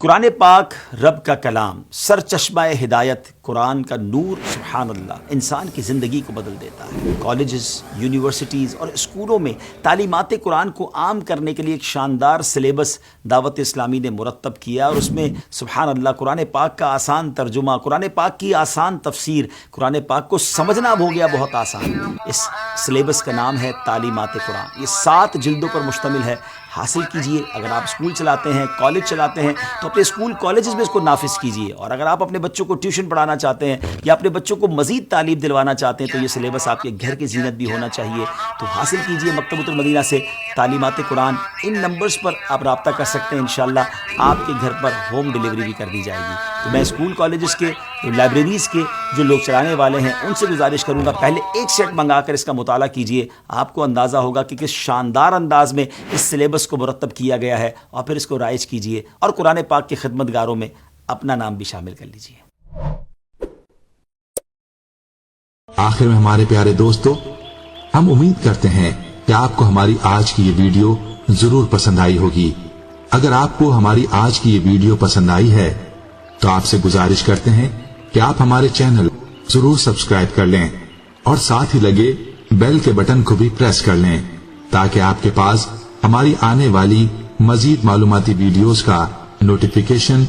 قرآن پاک رب کا کلام، سر چشمہ ہدایت، قرآن کا نور، سبحان اللہ، انسان کی زندگی کو بدل دیتا ہے۔ کالجز، یونیورسٹیز اور اسکولوں میں تعلیمات قرآن کو عام کرنے کے لیے ایک شاندار سلیبس دعوت اسلامی نے مرتب کیا، اور اس میں سبحان اللہ قرآن پاک کا آسان ترجمہ، قرآن پاک کی آسان تفسیر، قرآن پاک کو سمجھنا اب ہو گیا بہت آسان۔ اس سلیبس کا نام ہے تعلیمات قرآن۔ یہ 7 جلدوں پر مشتمل ہے۔ حاصل کیجئے۔ اگر آپ اسکول چلاتے ہیں، کالج چلاتے ہیں، تو اپنے اسکول کالجز میں اس کو نافذ کیجئے، اور اگر آپ اپنے بچوں کو ٹیوشن پڑھانا چاہتے ہیں یا اپنے بچوں کو مزید تعلیم دلوانا چاہتے ہیں تو یہ سلیبس آپ کے گھر کی زینت بھی ہونا چاہیے۔ تو حاصل کیجئے مکتبۃ المدینہ سے تعلیمات قرآن۔ ان نمبرز پر آپ رابطہ کر سکتے ہیں، انشاءاللہ آپ کے گھر پر ہوم ڈیلیوری بھی کر دی جائے گی۔ تو میں اسکول کالجز کے، لائبریریز کے جو لوگ چلانے والے ہیں ان سے گزارش کروں گا، پہلے ایک سیٹ منگا کر اس کا مطالعہ کیجئے۔ آپ کو اندازہ ہوگا کہ کس شاندار انداز میں اس سلیبس کو مرتب کیا گیا ہے، اور پھر اس کو رائج کیجئے اور قرآن پاک کے خدمتگاروں میں اپنا نام بھی شامل کر لیجئے۔ آخر میں ہمارے پیارے دوستو، ہم امید کرتے ہیں کہ آپ کو ہماری آج کی یہ ویڈیو ضرور پسند آئی ہوگی۔ اگر آپ کو ہماری آج کی یہ ویڈیو پسند آئی ہے تو آپ سے گزارش کرتے ہیں کہ آپ ہمارے چینل ضرور سبسکرائب کر لیں، اور ساتھ ہی لگے بیل کے بٹن کو بھی پریس کر لیں، تاکہ آپ کے پاس ہماری آنے والی مزید معلوماتی ویڈیوز کا نوٹیفیکیشن